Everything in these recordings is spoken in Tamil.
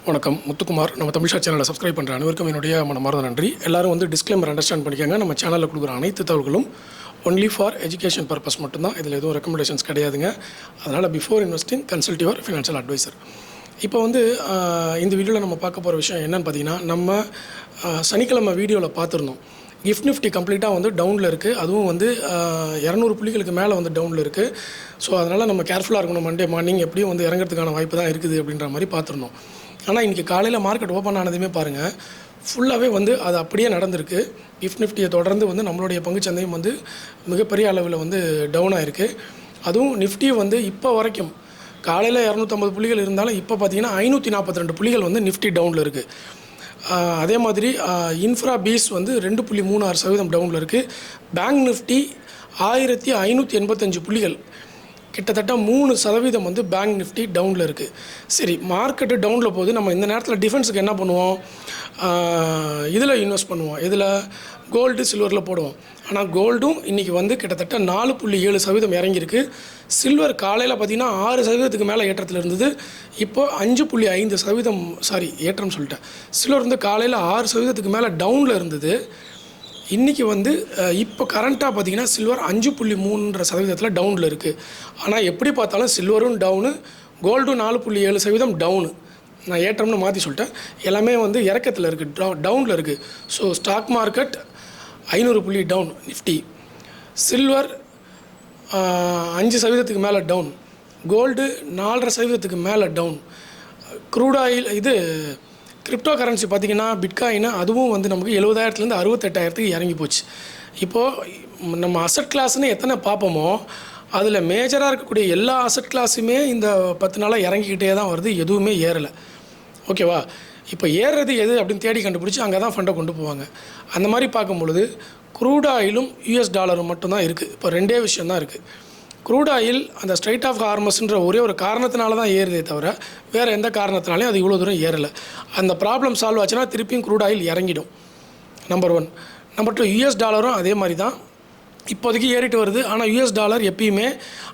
வணக்கம் முத்துக்குமார். நம்ம தமிழ் சேனலை சப்ஸ்கிரைப் பண்ணுற அனைவருக்கும் என்னுடைய மனமார்ந்த நன்றி. எல்லாரும் வந்து டிஸ்க்ளைமர் அண்டர்ஸ்டாண்ட் பண்ணிக்கோங்க. நம்ம சேனலில் கொடுக்குற அனைத்து தகவல்களும் ஒன்லி ஃபார் எஜுகேஷன் பர்பஸ் மட்டும்தான். இதில் எதுவும் ரெக்கமெண்டேஷன்ஸ் கிடையாதுங்க. அதனால் before investing consult your financial adviser. இப்போ வந்து இந்த வீடியோவில் நம்ம பார்க்க போகிற விஷயம் என்னென்னு பார்த்தீங்கன்னா, நம்ம சனிக்கிழமை வீடியோவில் பார்த்துருந்தோம். கிஃப்ட் நிஃப்டி கம்ப்ளீட்டாக வந்து டவுனில் இருக்குது. அதுவும் வந்து 200 புள்ளிகளுக்கு மேலே வந்து டவுனில் இருக்குது. ஸோ அதனால் நம்ம கேர்ஃபுல்லாக இருக்கணும். மண்டே மார்னிங் எப்படியும் வந்து இறங்கிறதுக்கான வாய்ப்பு தான் இருக்குது அப்படின்ற மாதிரி பார்த்துருந்தோம். ஆனால் இன்றைக்கி காலையில் மார்க்கெட் ஓப்பன் ஆனதுமே பாருங்கள், ஃபுல்லாகவே வந்து அது அப்படியே நடந்திருக்கு. கிஃப்ட் நிஃப்டியை தொடர்ந்து வந்து நம்மளுடைய பங்குச்சந்தையும் வந்து மிகப்பெரிய அளவில் வந்து டவுன் ஆகிருக்கு. அதுவும் நிஃப்டி வந்து இப்போ வரைக்கும் காலையில் 250 புள்ளிகள் இருந்தாலும் இப்போ பார்த்திங்கன்னா 542 புள்ளிகள் வந்து நிஃப்டி டவுனில் இருக்குது. அதே மாதிரி இன்ஃப்ரா பீஸ் வந்து 2.36% டவுனில் இருக்குது. பேங்க் நிஃப்டி 1585 புள்ளிகள், கிட்டத்தட்ட 3% வந்து பேங்க் நிஃப்டி டவுனில் இருக்குது. சரி, மார்க்கெட்டு டவுனில் போகுது. நம்ம இந்த நேரத்தில் டிஃபென்ஸுக்கு என்ன பண்ணுவோம்? இதில் இன்வெஸ்ட் பண்ணுவோம். இதில் கோல்டு சில்வரில் போடுவோம். ஆனால் கோல்டும் இன்றைக்கி வந்து கிட்டத்தட்ட 4.7% இறங்கியிருக்கு. சில்வர் காலையில் பார்த்திங்கன்னா 6%க்கு மேலே ஏற்றத்தில் இருந்தது. இப்போது 5.5% ஏற்றம் சொல்லிட்டேன். சில்வர் வந்து காலையில் 6%க்கு மேலே டவுனில் இருந்தது. இன்றைக்கி வந்து இப்போ கரண்ட்டாக பார்த்திங்கன்னா சில்வர் 5.3% டவுனில் இருக்குது. ஆனால் எப்படி பார்த்தாலும் சில்வரும் டவுனு, கோல்டும் 4.7% டவுனு. நான் ஏற்றம்னு மாற்றி சொல்லிட்டேன். எல்லாமே வந்து இறக்கத்தில் இருக்குது, டவுனில் இருக்குது. ஸோ ஸ்டாக் மார்க்கெட் 500 புள்ளி டவுன் நிஃப்டி. சில்வர் 5%க்கு மேலே டவுன். கோல்டு 4.5%க்கு மேலே டவுன். க்ரூட் ஆயில் இது கிரிப்டோ கரன்சி பார்த்திங்கன்னா பிட்காயின், அதுவும் வந்து நமக்கு 70,000லேருந்து 68,000க்கு இறங்கி போச்சு. இப்போது நம்ம அசட் கிளாஸ்னு எத்தனை பார்ப்போமோ அதில் மேஜராக இருக்கக்கூடிய எல்லா அசட் கிளாஸுமே இந்த 10 நாளாக இறங்கிக்கிட்டே தான் வருது. எதுவுமே ஏறலை. ஓகேவா? இப்போ ஏறுறது எது அப்படின்னு தேடி கண்டுபிடிச்சி அங்கே தான் ஃபண்டை கொண்டு போவாங்க. அந்த மாதிரி பார்க்கும்பொழுது க்ரூட் ஆயிலும் யூஎஸ் டாலரும் மட்டும்தான் இருக்குது. இப்போ ரெண்டே விஷயந்தான் இருக்குது. க்ரூட் ஆயில் அந்த ஸ்ட்ரைட் ஆஃப் ஹார்மஸ்ன்ற ஒரே ஒரு காரணத்தினால தான் ஏறுதே தவிர வேறு எந்த காரணத்தினாலையும் அது இவ்வளோ தூரம் ஏறலை. அந்த ப்ராப்ளம் சால்வ் ஆச்சுன்னா திருப்பியும் க்ரூட் ஆயில் இறங்கிடும். நம்பர் 1. நம்பர் 2, யூஎஸ் டாலரும் அதே மாதிரி தான் இப்போதைக்கு ஏறிட்டு வருது. ஆனால் யூஎஸ் டாலர் எப்பயுமே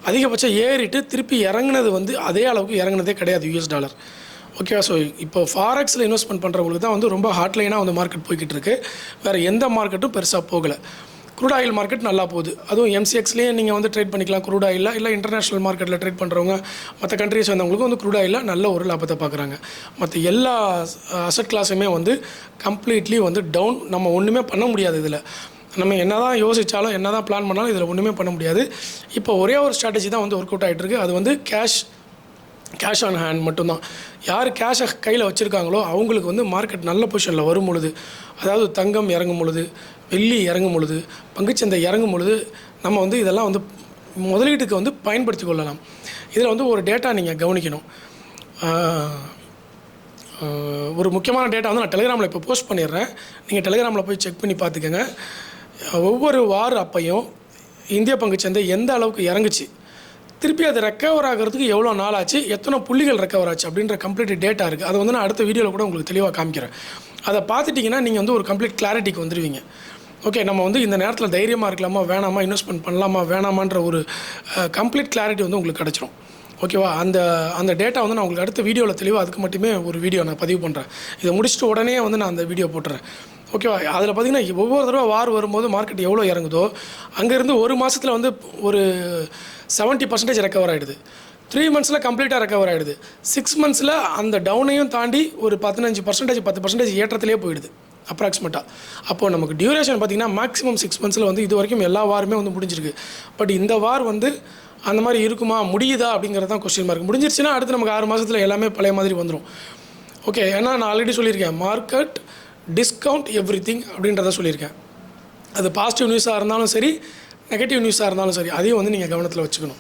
அதிகபட்சம் ஏறிட்டு திருப்பி இறங்குனது வந்து அதே அளவுக்கு இறங்குனதே கிடையாது யூஎஸ் டாலர். ஓகேவா? ஸோ இப்போ ஃபாரெக்ஸில் இன்வெஸ்ட்மெண்ட் பண்ணுறவங்களுக்கு தான் வந்து ரொம்ப ஹாட்லைனாக வந்து மார்க்கெட் போய்கிட்டு இருக்கு. வேறு எந்த மார்க்கெட்டும் பெருசாக போகலை. க்ரூட் ஆயில் மார்க்கெட் நல்லா போகுது. அதுவும் எம்சிஎக்ஸ்லேயே நீங்கள் வந்து ட்ரேட் பண்ணிக்கலாம் க்ரூட் ஆயிலில். இல்லை இன்டர்நேஷ்னல் மார்க்கெட்டில் ட்ரேட் பண்ணுறவங்க மற்ற கண்ட்ரிஸ் வந்தவங்களுக்கு வந்து க்ரூட் ஆயிலில் நல்ல ஒரு லாபத்தை பார்க்குறாங்க. மற்ற எல்லா அசட் கிளாஸுமே வந்து கம்ப்ளீட்லி வந்து டவுன். நம்ம ஒன்றுமே பண்ண முடியாது. இதில் நம்ம என்ன தான் யோசித்தாலும் என்ன தான் பிளான் பண்ணாலும் இதில் ஒன்றுமே பண்ண முடியாது. இப்போ ஒரே ஒரு ஸ்ட்ராட்டஜி தான் வந்து ஒர்க் அவுட் ஆகிட்டுருக்கு. அது வந்து கேஷ் ஆன் ஹேண்ட் மட்டும்தான். யார் கேஷை கையில் வச்சுருக்காங்களோ அவங்களுக்கு வந்து மார்க்கெட் நல்ல பொசிஷனில் வரும் பொழுது, அதாவது தங்கம் இறங்கும் பொழுது, வெள்ளி இறங்கும் பொழுது, பங்குச்சந்தை இறங்கும் பொழுது நம்ம வந்து இதெல்லாம் வந்து முதலீட்டுக்கு வந்து பயன்படுத்தி கொள்ளலாம். இதில் வந்து ஒரு டேட்டா நீங்கள் கவனிக்கணும். ஒரு முக்கியமான டேட்டா வந்து நான் டெலிகிராமில் இப்போ போஸ்ட் பண்ணிடுறேன். நீங்கள் டெலிகிராமில் போய் செக் பண்ணி பார்த்துக்கோங்க. ஒவ்வொரு வார அப்பையும் இந்திய பங்குச்சந்தை எந்த அளவுக்கு இறங்குச்சு, திருப்பி அது ரெக்கவர் ஆகிறதுக்கு எவ்வளோ நாள் ஆச்சு, எத்தனை புள்ளிகள் ரெக்கவர் ஆச்சு அப்படின்ற கம்ப்ளீட் டேட்டா இருக்குது. அதை வந்து நான் அடுத்த வீடியோவில் கூட உங்களுக்கு தெளிவாக காமிக்கிறேன். அதை பார்த்துட்டிங்கன்னா நீங்கள் வந்து ஒரு கம்ப்ளீட் கிளாரிட்டிக்கு வந்துடுவீங்க. ஓகே, நம்ம வந்து இந்த நேரத்தில் தைரியமாக இருக்கலாமா வேணாமா, இன்வெஸ்ட்மெண்ட் பண்ணலாமா வேணாமான்ற ஒரு கம்ப்ளீட் கிளாரிட்டி வந்து உங்களுக்கு கிடச்சிரும். ஓகேவா? அந்த டேட்டா வந்து நான் உங்களுக்கு அடுத்த வீடியோவில் தெளிவாக அதுக்கு மட்டுமே ஒரு வீடியோ நான் பதிவு பண்ணுறேன். இதை முடிச்சுட்டு உடனே வந்து நான் அந்த வீடியோ போட்டுறேன். ஓகேவா? அதில் பார்த்திங்கன்னா ஒவ்வொரு தடவை வார் வரும்போது மார்க்கெட் எவ்வளோ இறங்குதோ அங்கேருந்து ஒரு மாதத்தில் வந்து ஒரு 70% ரெக்கவர் ஆகிடுது. 3 மந்த்ஸில் கம்ப்ளீட்டாக ரெக்கவர் ஆகிடுது. 6 மந்த்ஸில் அந்த டவுனையும் தாண்டி ஒரு 15% 10% ஏற்றத்திலே போயிடுது அப்ராக்சிமேட்டாக. அப்போது நமக்கு டியூரேஷன் பார்த்திங்கன்னா மேக்ஸிமம் 6 மந்த்ஸில் வந்து இது வரைக்கும் எல்லா வாருமே வந்து முடிஞ்சிருக்கு. பட் இந்த வார் வந்து அந்த மாதிரி இருக்குமா, முடியுதா அப்படிங்கிறது தான் கொஸ்டின் மார்க். முடிஞ்சிருச்சுன்னா அடுத்து நமக்கு 6 மாதத்தில் எல்லாமே பழைய மாதிரி வந்துடும். ஓகே, ஏன்னா நான் ஆல்ரெடி சொல்லியிருக்கேன், மார்க்கெட் டிஸ்கவுண்ட் எவ்ரிதிங் அப்படின்றத சொல்லியிருக்கேன். அது பாசிட்டிவ் நியூஸாக இருந்தாலும் சரி, நெகட்டிவ் நியூஸாக இருந்தாலும் சரி, அதையும் வந்து நீங்கள் கவனத்தில் வச்சுக்கணும்.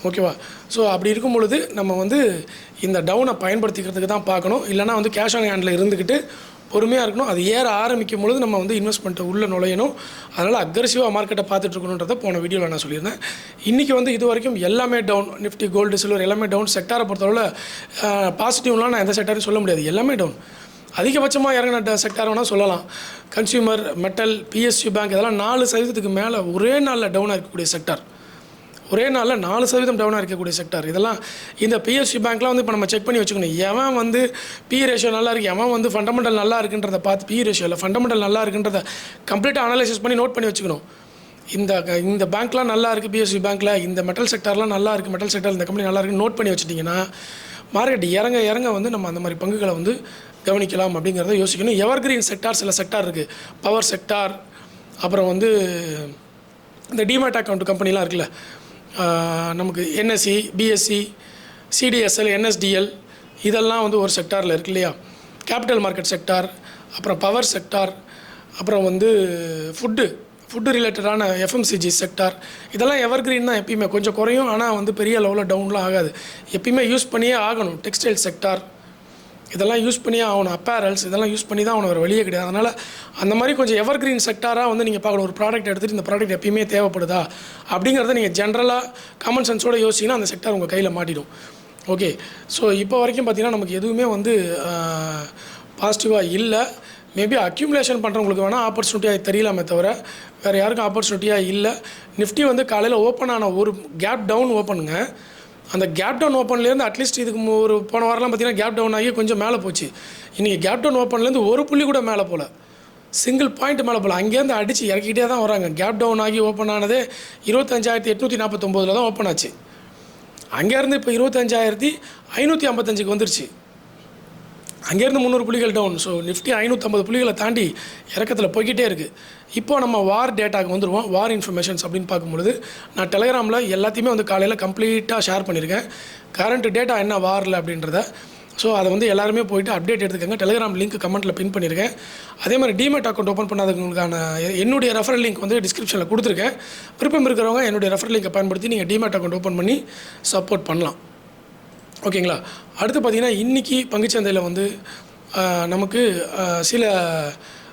ஓகேவா? ஸோ அப்படி இருக்கும் பொழுது நம்ம வந்து இந்த டவுனை பயன்படுத்திக்கிறதுக்கு தான் பார்க்கணும். இல்லைனா வந்து கேஷ் ஆன் ஹேண்டில் இருந்துக்கிட்டு பொறுமையாக இருக்கணும். அது ஏற ஆரம்பிக்கும் பொழுது நம்ம வந்து இன்வெஸ்ட்மெண்ட்டை உள்ளே நுழையணும். அதனால் அக்ரெசிவாக மார்க்கெட்டை பார்த்துட்ருக்கணுன்றதை போன வீடியோவில் நான் சொல்லியிருந்தேன். இன்றைக்கி வந்து இது வரைக்கும் எல்லாமே டவுன். நிஃப்டி, கோல்டு, சில்வர் எல்லாமே டவுன். செக்டாரை பொறுத்தளவில் பாசிட்டிவ்லாம் நான் எந்த செக்டாரையும் சொல்ல முடியாது, எல்லாமே டவுன். அதிகபட்சமாக இறங்கின செக்டார் வேணால் சொல்லலாம். கன்சியூமர், மெட்டல், பிஎஸ்யூ பேங்க் இதெல்லாம் 4%க்கு மேலே ஒரே நாளில் டவுனாக இருக்கக்கூடிய செக்டார். ஒரே நாளில் 4% டவுனாக இருக்கக்கூடிய செக்டார். இதெல்லாம் இந்த பிஎஸ்சி பேங்க்லாம் வந்து இப்போ நம்ம செக் பண்ணி வச்சுக்கணும். எவன் வந்து பி ரேஷியோ நல்லா இருக்குது, எவன் வந்து ஃபண்டமெண்டல் நல்லா இருக்குன்றதை பார்த்து, பி ரேஷியோவில் ஃபண்டமெண்டல் நல்லா இருக்குன்றதை கம்ப்ளீட்டாக அனலைசிஸ் பண்ணி நோட் பண்ணி வச்சுக்கணும். இந்த பேங்க்லாம் நல்லா இருக்குது, பிஎஸ்சி பேங்க்கில் இந்த மெட்டல் செக்டார்லாம் நல்லா இருக்குது, மெட்டல் செக்டார் இந்த கம்பெனி நல்லா இருக்குன்னு நோட் பண்ணி வச்சுட்டிங்கன்னா மார்க்கெட் இறங்க வந்து நம்ம அந்த மாதிரி பங்குகளை வந்து கவனிக்கலாம் அப்படிங்கிறத யோசிக்கணும். எவர்கிரீன் செக்டார் சில செக்டார் இருக்குது, பவர் செக்டார், அப்புறம் வந்து இந்த டிமேட் அக்கௌண்ட் கம்பெனிலாம் இருக்குல்ல, நமக்கு என்எஸ்சி, பிஎஸ்சி, சிடிஎஸ்எல், என்எஸ்டிஎல், இதெல்லாம் வந்து ஒரு செக்டாரில் இருக்கு இல்லையா. கேபிட்டல் மார்க்கெட் செக்டார், அப்புறம் பவர் செக்டார், அப்புறம் வந்து ஃபுட்டு ரிலேட்டடான எஃப்எம்சிஜி செக்டார், இதெல்லாம் எவர்கிரீன் தான். எப்பயுமே கொஞ்சம் குறையும், ஆனால் வந்து பெரிய லெவலில் டவுன்லாம் ஆகாது. எப்பயுமே யூஸ் பண்ணியே ஆகணும். டெக்ஸ்டைல் செக்டார் இதெல்லாம் யூஸ் பண்ணியே ஆகணும். அப்பேரல்ஸ் இதெல்லாம் யூஸ் பண்ணி தான் அவனை ஒரு வழியே கிடையாது. அதனால் அந்த மாதிரி கொஞ்சம் எவர்கிரீன் செக்டாராக வந்து நீங்கள் பார்க்கணும். ஒரு ப்ராடக்ட் எடுத்துகிட்டு இந்த ப்ராடக்ட் எப்பயுமே தேவைப்படுதா அப்படிங்கிறத நீங்கள் ஜென்ரலாக காமன் சென்ஸோடு யோசிச்சிங்கன்னா அந்த செக்டார் உங்கள் கையில் மாட்டிடும். ஓகே, ஸோ இப்போ வரைக்கும் பார்த்திங்கன்னா நமக்கு எதுவுமே வந்து பாசிட்டிவாக இல்லை. மேபி அக்யூமுலேஷன் பண்ணுறவங்களுக்கு வேணால் ஆப்பர்ச்சுனிட்டியாக தெரியலாமே தவிர வேறு யாருக்கும் ஆப்பர்ச்சுனிட்டியாக இல்லை. நிஃப்டி வந்து காலையில் ஓப்பன் ஆன ஒரு கேப் டவுன் ஓப்பனுங்க. அந்த கேப் டவுன் ஓப்பன்லேருந்து அட்லீஸ்ட் இதுக்கு ஒரு போன வாரம்லாம் பார்த்திங்கன்னா கேப் டவுன் ஆகி கொஞ்சம் மேலே போச்சு. இன்றைக்கி கேப் டவுன் ஓப்பன்லேருந்து ஒரு புள்ளி கூட மேலே போகல, சிங்கிள் பாயிண்ட் மேலே போகல. அங்கேருந்து அடித்து இறக்கிட்டே தான் வராங்க. கேப் டவுன் ஆகி ஓப்பன் ஆனதே 25,849 தான் ஓப்பன் ஆச்சு. அங்கேருந்து இப்போ 25,555 வந்துருச்சு. அங்கேருந்து 300 புள்ளிகள் டவுன். ஸோ நிஃப்டி 550 புள்ளிகளை தாண்டி இறக்கத்தில் போய்கிட்டே இருக்குது. இப்போ நம்ம வார் டேட்டாவுக்கு வந்துடுவோம். வார் இன்ஃபர்மேஷன்ஸ் அப்படின்னு பார்க்கும்பொழுது நான் டெலகிராமில் எல்லாத்தையுமே வந்து காலையில் கம்ப்ளீட்டாக ஷேர் பண்ணியிருக்கேன். கரண்ட் டேட்டா என்ன வாரில் அப்படின்றத. ஸோ அதை வந்து எல்லாருமே போயிட்டு அப்டேட் எடுத்துக்கோங்க. டெலகிராம் லிங்க் கமெண்ட்டில் பின் பண்ணியிருக்கேன். அதே மாதிரி டிமேட் அக்கௌண்ட் ஓப்பன் பண்ணாதவங்களுக்கான என்னுடைய ரெஃபரல் லிங்க் வந்து டிஸ்கிரிப்ஷனில் கொடுத்துருக்கேன். விருப்பம் இருக்கிறவங்க என்னுடைய ரெஃபரல் லிங்கை பயன்படுத்தி நீங்கள் டிமேட் அக்கௌண்ட் ஓப்பன் பண்ணி சப்போர்ட் பண்ணலாம். ஓகேங்களா. அடுத்து பார்த்திங்கன்னா இன்றைக்கி பங்குச்சந்தையில் வந்து நமக்கு சில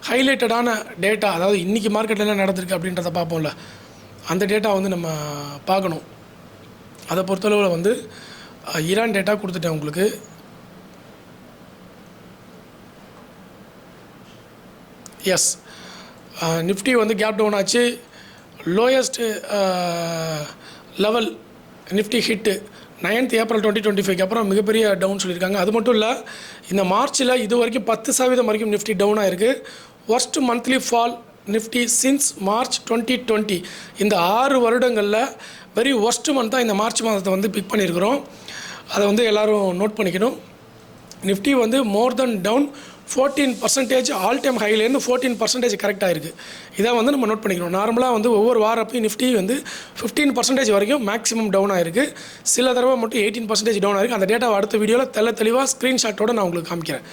ஹைலைட்டடான டேட்டா, அதாவது இன்றைக்கி மார்க்கெட்டில் என்ன நடந்திருக்கு அப்படின்றத பார்ப்போம்ல, அந்த டேட்டா வந்து நம்ம பார்க்கணும். அதை பொறுத்தளவில் வந்து ஈரான் டேட்டா கொடுத்துட்டேன் உங்களுக்கு. எஸ், நிஃப்டி வந்து கேப் டவுன் ஆச்சு. Lowest level Nifty hit 9th April 2025 அப்புறம் மிகப்பெரிய டவுன் சொல்லியிருக்காங்க. அது மட்டும் இல்லை, இந்த மார்ச்சில் இது வரைக்கும் 10% வரைக்கும் நிஃப்டி டவுன் ஆகிருக்கு. Worst monthly fall Nifty since March 2020. இந்த 6 வருடங்களில் வெரி ஒர்ஸ்ட் மந்த்தாக இந்த மார்ச் மாதத்தை வந்து பிக் பண்ணியிருக்கிறோம். அதை வந்து எல்லோரும் நோட் பண்ணிக்கணும். நிஃப்டி வந்து மோர் தென் டவுன் 14% ஆல் டைம் ஹைலேருந்து 14% கரெக்டாக இருக்குது. இதை வந்து நம்ம நோட் பண்ணிக்கணும். நார்மலாக வந்து ஒவ்வொரு வாரப்பையும் நிஃப்டி வந்து 15% வரைக்கும் மேக்ஸிமம் டவுன் ஆகிருக்கு. சில தடவை மட்டும் 18% டவுன் ஆகிருக்கு. அந்த டேட்டாவை அடுத்த வீடியோவில் தெளிவாக ஸ்க்ரீன்ஷாட்டோடு நான் உங்களுக்கு காமிக்கிறேன்.